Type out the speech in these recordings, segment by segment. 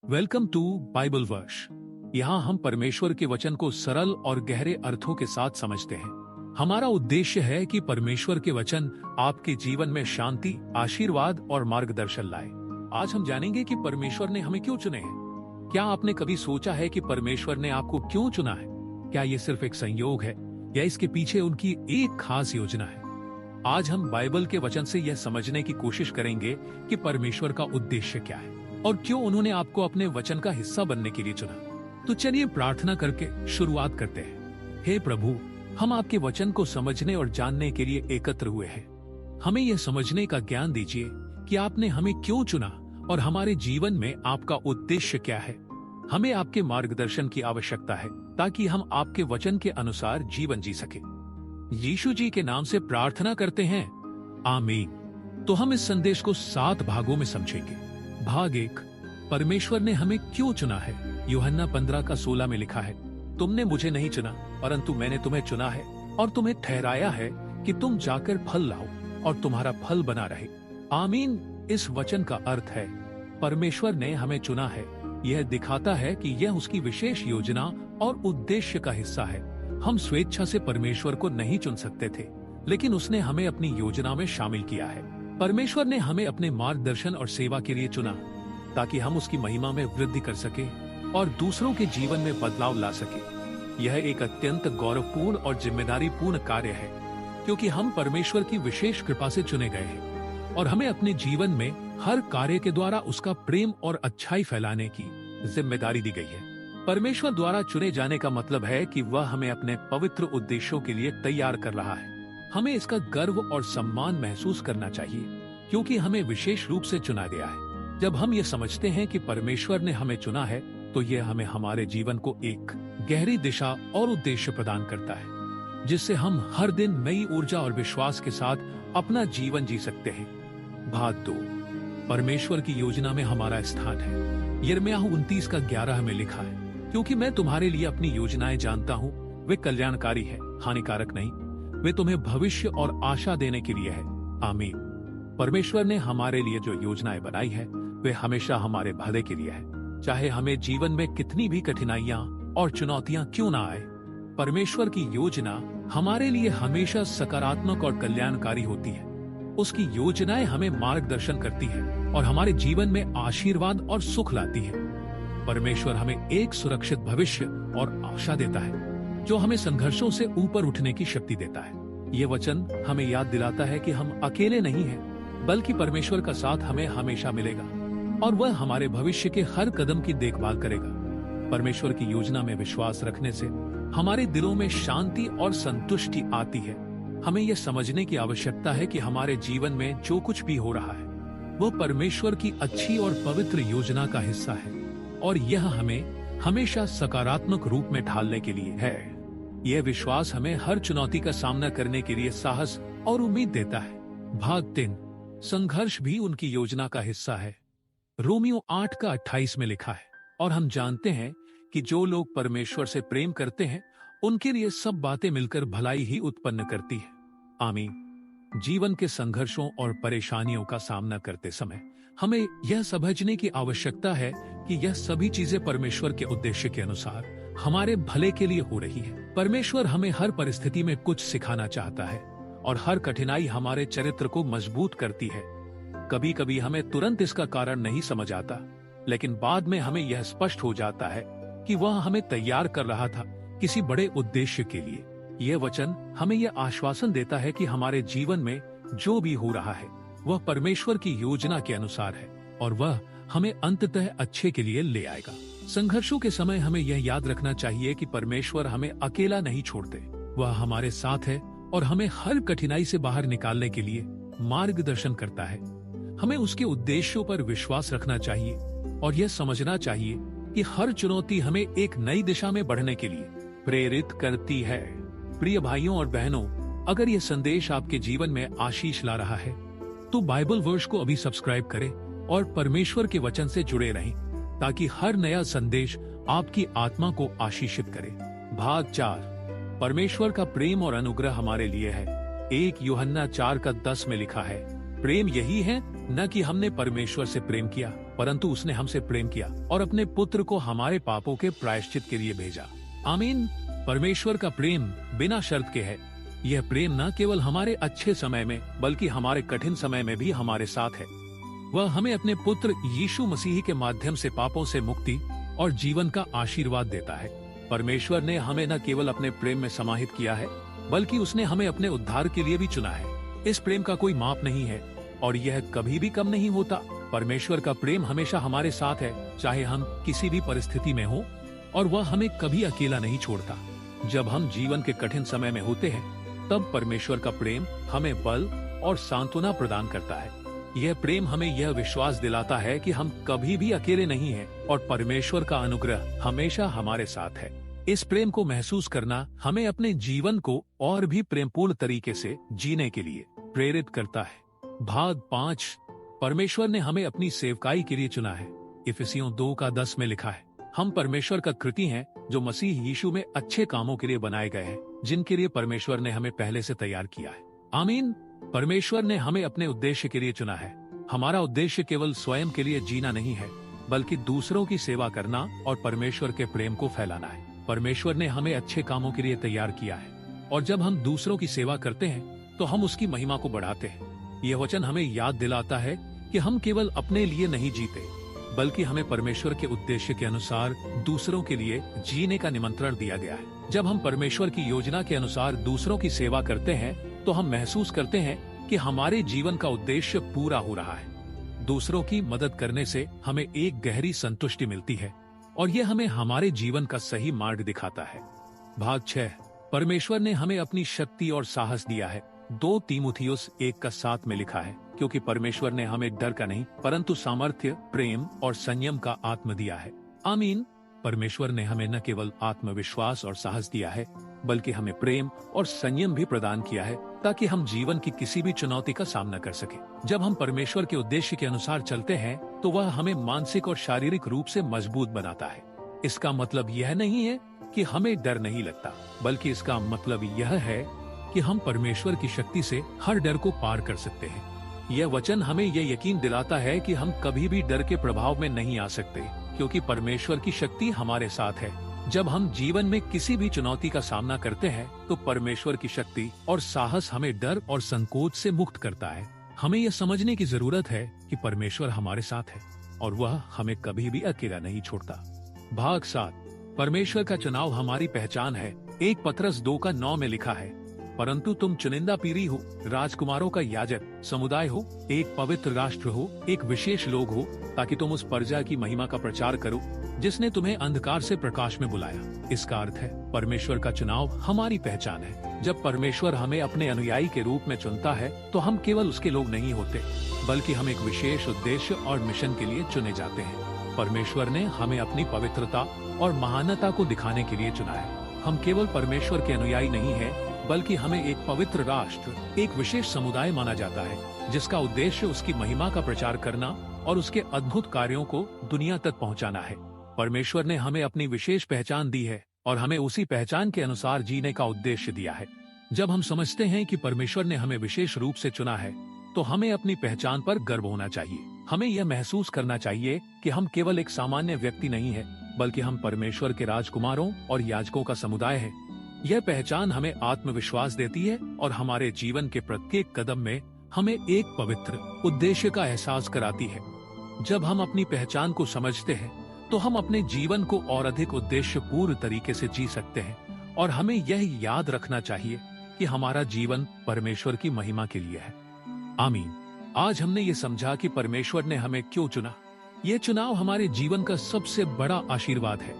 Welcome to Bible वर्श। यहाँ हम परमेश्वर के वचन को सरल और गहरे अर्थों के साथ समझते हैं। हमारा उद्देश्य है कि परमेश्वर के वचन आपके जीवन में शांति, आशीर्वाद और मार्गदर्शन लाए। आज हम जानेंगे कि परमेश्वर ने हमें क्यों चुने हैं। क्या आपने कभी सोचा है कि परमेश्वर ने आपको क्यों चुना है? क्या ये सिर्फ एक संयोग है या इसके पीछे उनकी एक खास योजना है? आज हम बाइबल के वचन से यह समझने की कोशिश करेंगे कि परमेश्वर का उद्देश्य क्या है और क्यों उन्होंने आपको अपने वचन का हिस्सा बनने के लिए चुना। तो चलिए प्रार्थना करके शुरुआत करते हैं। हे प्रभु, हम आपके वचन को समझने और जानने के लिए एकत्र हुए हैं। हमें यह समझने का ज्ञान दीजिए कि आपने हमें क्यों चुना और हमारे जीवन में आपका उद्देश्य क्या है। हमें आपके मार्गदर्शन की आवश्यकता है ताकि हम आपके वचन के अनुसार जीवन जी सके। यीशु जी के नाम से प्रार्थना करते हैं, आमीन। तो हम इस संदेश को 7 भागों में समझेंगे। भाग 1, परमेश्वर ने हमें क्यों चुना है। यूहन्ना 15:16 में लिखा है, तुमने मुझे नहीं चुना परंतु मैंने तुम्हें चुना है और तुम्हें ठहराया है कि तुम जाकर फल लाओ और तुम्हारा फल बना रहे। आमीन। इस वचन का अर्थ है, परमेश्वर ने हमें चुना है। यह दिखाता है कि यह उसकी विशेष योजना और उद्देश्य का हिस्सा है। हम स्वेच्छा से परमेश्वर को नहीं चुन सकते थे, लेकिन उसने हमें अपनी योजना में शामिल किया है। परमेश्वर ने हमें अपने मार्गदर्शन और सेवा के लिए चुना ताकि हम उसकी महिमा में वृद्धि कर सके और दूसरों के जीवन में बदलाव ला सके। यह एक अत्यंत गौरवपूर्ण और जिम्मेदारी पूर्ण कार्य है, क्योंकि हम परमेश्वर की विशेष कृपा से चुने गए हैं और हमें अपने जीवन में हर कार्य के द्वारा उसका प्रेम और अच्छाई फैलाने की जिम्मेदारी दी गई है। परमेश्वर द्वारा चुने जाने का मतलब है कि वह हमें अपने पवित्र उद्देश्यों के लिए तैयार कर रहा है। हमें इसका गर्व और सम्मान महसूस करना चाहिए, क्योंकि हमें विशेष रूप से चुना गया है। जब हम ये समझते हैं कि परमेश्वर ने हमें चुना है, तो यह हमें हमारे जीवन को एक गहरी दिशा और उद्देश्य प्रदान करता है, जिससे हम हर दिन नई ऊर्जा और विश्वास के साथ अपना जीवन जी सकते हैं। भाग 2, परमेश्वर की योजना में हमारा स्थान है। यिर्मयाह 29:11 में लिखा है, क्योंकि मैं तुम्हारे लिए अपनी योजनाएं जानता हूँ, वे कल्याणकारी है, हानिकारक नहीं। वे तुम्हें भविष्य और आशा देने के लिए है। आमीन। परमेश्वर ने हमारे लिए जो योजनाएं बनाई है, वे हमेशा हमारे भले के लिए है। चाहे हमें जीवन में कितनी भी कठिनाइयां और चुनौतियां क्यों ना आए, परमेश्वर की योजना हमारे लिए हमेशा सकारात्मक और कल्याणकारी होती है। उसकी योजनाएं हमें मार्गदर्शन करती है और हमारे जीवन में आशीर्वाद और सुख लाती है। परमेश्वर हमें एक सुरक्षित भविष्य और आशा देता है, जो हमें संघर्षों से ऊपर उठने की शक्ति देता है। ये वचन हमें याद दिलाता है कि हम अकेले नहीं हैं, बल्कि परमेश्वर का साथ हमें हमेशा मिलेगा और वह हमारे भविष्य के हर कदम की देखभाल करेगा। परमेश्वर की योजना में विश्वास रखने से हमारे दिलों में शांति और संतुष्टि आती है। हमें यह समझने की आवश्यकता है कि हमारे जीवन में जो कुछ भी हो रहा है, वो परमेश्वर की अच्छी और पवित्र योजना का हिस्सा है और यह हमें हमेशा सकारात्मक रूप में ढालने के लिए है। यह विश्वास हमें हर चुनौती का सामना करने के लिए साहस और उम्मीद देता है। भाग 3, संघर्ष भी उनकी योजना का हिस्सा है। रोमियो 8:28 में लिखा है, और हम जानते हैं कि जो लोग परमेश्वर से प्रेम करते हैं, उनके लिए सब बातें मिलकर भलाई ही उत्पन्न करती है। आमीन। जीवन के संघर्षों और परेशानियों का सामना करते समय हमें यह समझने की आवश्यकता है कि यह सभी चीजें परमेश्वर के उद्देश्य के अनुसार हमारे भले के लिए हो रही है। परमेश्वर हमें हर परिस्थिति में कुछ सिखाना चाहता है और हर कठिनाई हमारे चरित्र को मजबूत करती है। कभी कभी हमें तुरंत इसका कारण नहीं समझ आता, लेकिन बाद में हमें यह स्पष्ट हो जाता है कि वह हमें तैयार कर रहा था किसी बड़े उद्देश्य के लिए। यह वचन हमें यह आश्वासन देता है कि हमारे जीवन में जो भी हो रहा है, वह परमेश्वर की योजना के अनुसार है और वह हमें अंततः अच्छे के लिए ले आएगा। संघर्षों के समय हमें यह याद रखना चाहिए कि परमेश्वर हमें अकेला नहीं छोड़ते। वह हमारे साथ है और हमें हर कठिनाई से बाहर निकालने के लिए मार्गदर्शन करता है। हमें उसके उद्देश्यों पर विश्वास रखना चाहिए और यह समझना चाहिए कि हर चुनौती हमें एक नई दिशा में बढ़ने के लिए प्रेरित करती है। प्रिय भाइयों और बहनों, अगर यह संदेश आपके जीवन में आशीष ला रहा है, तो बाइबल वर्श को अभी सब्सक्राइब करें और परमेश्वर के वचन से जुड़े रहें, ताकि हर नया संदेश आपकी आत्मा को आशीषित करे। भाग 4, परमेश्वर का प्रेम और अनुग्रह हमारे लिए है। 1 यूहन्ना 4:10 में लिखा है, प्रेम यही है, न कि हमने परमेश्वर से प्रेम किया, परंतु उसने हमसे प्रेम किया और अपने पुत्र को हमारे पापों के प्रायश्चित के लिए भेजा। आमीन। परमेश्वर का प्रेम बिना शर्त के है। यह प्रेम न केवल हमारे अच्छे समय में बल्कि हमारे कठिन समय में भी हमारे साथ है। वह हमें अपने पुत्र यीशु मसीह के माध्यम से पापों से मुक्ति और जीवन का आशीर्वाद देता है। परमेश्वर ने हमें न केवल अपने प्रेम में समाहित किया है बल्कि उसने हमें अपने उद्धार के लिए भी चुना है। इस प्रेम का कोई माप नहीं है और यह कभी भी कम नहीं होता। परमेश्वर का प्रेम हमेशा हमारे साथ है, चाहे हम किसी भी परिस्थिति में हो, और वह हमें कभी अकेला नहीं छोड़ता। जब हम जीवन के कठिन समय में होते हैं तब परमेश्वर का प्रेम हमें बल और सांत्वना प्रदान करता है। यह प्रेम हमें यह विश्वास दिलाता है कि हम कभी भी अकेले नहीं हैं और परमेश्वर का अनुग्रह हमेशा हमारे साथ है। इस प्रेम को महसूस करना हमें अपने जीवन को और भी प्रेमपूर्ण तरीके से जीने के लिए प्रेरित करता है। भाग 5। परमेश्वर ने हमें अपनी सेवकाई के लिए चुना है। इफिसियों 2:10 में लिखा है, हम परमेश्वर का कृति हैं जो मसीह यीशु में अच्छे कामों के लिए बनाए गए हैं, जिनके लिए परमेश्वर ने हमें पहले से तैयार किया है। आमीन। परमेश्वर ने हमें अपने उद्देश्य के लिए चुना है। हमारा उद्देश्य केवल स्वयं के लिए जीना नहीं है बल्कि दूसरों की सेवा करना और परमेश्वर के प्रेम को फैलाना है। परमेश्वर ने हमें अच्छे कामों के लिए तैयार किया है और जब हम दूसरों की सेवा करते हैं तो हम उसकी महिमा को बढ़ाते हैं। यह वचन हमें याद दिलाता है कि हम केवल अपने लिए नहीं जीते बल्कि हमें परमेश्वर के उद्देश्य के अनुसार दूसरों के लिए जीने का निमंत्रण दिया गया है। जब हम परमेश्वर की योजना के अनुसार दूसरों की सेवा करते हैं तो हम महसूस करते हैं कि हमारे जीवन का उद्देश्य पूरा हो रहा है। दूसरों की मदद करने से हमें एक गहरी संतुष्टि मिलती है और यह हमें हमारे जीवन का सही मार्ग दिखाता है। भाग 6। परमेश्वर ने हमें अपनी शक्ति और साहस दिया है। 2 तीमुथियुस 1:7 में लिखा है, क्योंकि परमेश्वर ने हमें डर का नहीं परंतु सामर्थ्य, प्रेम और संयम का आत्मा दिया है। आमीन। परमेश्वर ने हमें न केवल आत्मविश्वास और साहस दिया है बल्कि हमें प्रेम और संयम भी प्रदान किया है ताकि हम जीवन की किसी भी चुनौती का सामना कर सके। जब हम परमेश्वर के उद्देश्य के अनुसार चलते हैं तो वह हमें मानसिक और शारीरिक रूप से मजबूत बनाता है। इसका मतलब यह नहीं है कि हमें डर नहीं लगता, बल्कि इसका मतलब यह है कि हम परमेश्वर की शक्ति से हर डर को पार कर सकते हैं। यह वचन हमें यह यकीन दिलाता है कि हम कभी भी डर के प्रभाव में नहीं आ सकते, क्योंकि परमेश्वर की शक्ति हमारे साथ है। जब हम जीवन में किसी भी चुनौती का सामना करते हैं तो परमेश्वर की शक्ति और साहस हमें डर और संकोच से मुक्त करता है। हमें यह समझने की जरूरत है कि परमेश्वर हमारे साथ है और वह हमें कभी भी अकेला नहीं छोड़ता। भाग 7। परमेश्वर का चुनाव हमारी पहचान है। 1 पतरस 2:9 में लिखा है, परंतु तुम चुनिंदा पीढ़ी हो, राजकुमारों का याजक समुदाय हो, एक पवित्र राष्ट्र हो, एक विशेष लोग हो, ताकि तुम उस प्रजा की महिमा का प्रचार करो जिसने तुम्हें अंधकार से प्रकाश में बुलाया। इसका अर्थ है परमेश्वर का चुनाव हमारी पहचान है। जब परमेश्वर हमें अपने अनुयायी के रूप में चुनता है तो हम केवल उसके लोग नहीं होते बल्कि हम एक विशेष उद्देश्य और मिशन के लिए चुने जाते हैं। परमेश्वर ने हमें अपनी पवित्रता और महानता को दिखाने के लिए चुना है। हम केवल परमेश्वर के अनुयायी नहीं हैं बल्कि हमें एक पवित्र राष्ट्र, एक विशेष समुदाय माना जाता है जिसका उद्देश्य उसकी महिमा का प्रचार करना और उसके अद्भुत कार्यों को दुनिया तक पहुंचाना है। परमेश्वर ने हमें अपनी विशेष पहचान दी है और हमें उसी पहचान के अनुसार जीने का उद्देश्य दिया है। जब हम समझते हैं कि परमेश्वर ने हमें विशेष रूप से चुना है तो हमें अपनी पहचान पर गर्व होना चाहिए। हमें यह महसूस करना चाहिए कि हम केवल एक सामान्य व्यक्ति नहीं है बल्कि हम परमेश्वर के राजकुमारों और याजकों का समुदाय है। यह पहचान हमें आत्मविश्वास देती है और हमारे जीवन के प्रत्येक कदम में हमें एक पवित्र उद्देश्य का एहसास कराती है। जब हम अपनी पहचान को समझते हैं तो हम अपने जीवन को और अधिक उद्देश्य पूर्ण तरीके से जी सकते हैं और हमें यह याद रखना चाहिए कि हमारा जीवन परमेश्वर की महिमा के लिए है। आमीन। आज हमने ये समझा कि परमेश्वर ने हमें क्यों चुना। यह चुनाव हमारे जीवन का सबसे बड़ा आशीर्वाद है।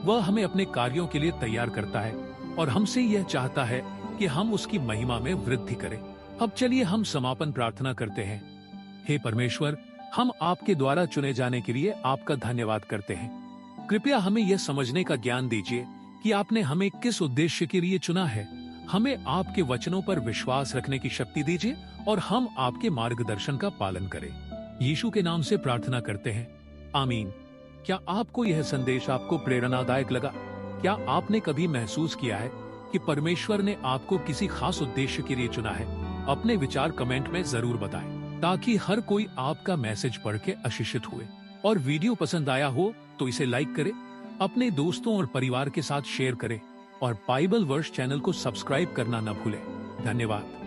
वह हमें अपने कार्यों के लिए तैयार करता है और हमसे यह चाहता है कि हम उसकी महिमा में वृद्धि करें। अब चलिए हम समापन प्रार्थना करते हैं। हे परमेश्वर, हम आपके द्वारा चुने जाने के लिए आपका धन्यवाद करते हैं। कृपया हमें यह समझने का ज्ञान दीजिए कि आपने हमें किस उद्देश्य के लिए चुना है। हमें आपके वचनों पर विश्वास रखने की शक्ति दीजिए और हम आपके मार्गदर्शन का पालन करें। यीशु के नाम से प्रार्थना करते हैं, आमीन। क्या आपको यह संदेश आपको प्रेरणादायक लगा? क्या आपने कभी महसूस किया है कि परमेश्वर ने आपको किसी खास उद्देश्य के लिए चुना है? अपने विचार कमेंट में जरूर बताएं ताकि हर कोई आपका मैसेज पढ़ के आशीषित हुए। और वीडियो पसंद आया हो तो इसे लाइक करें, अपने दोस्तों और परिवार के साथ शेयर करें और बाइबल वर्स चैनल को सब्सक्राइब करना न भूलें। धन्यवाद।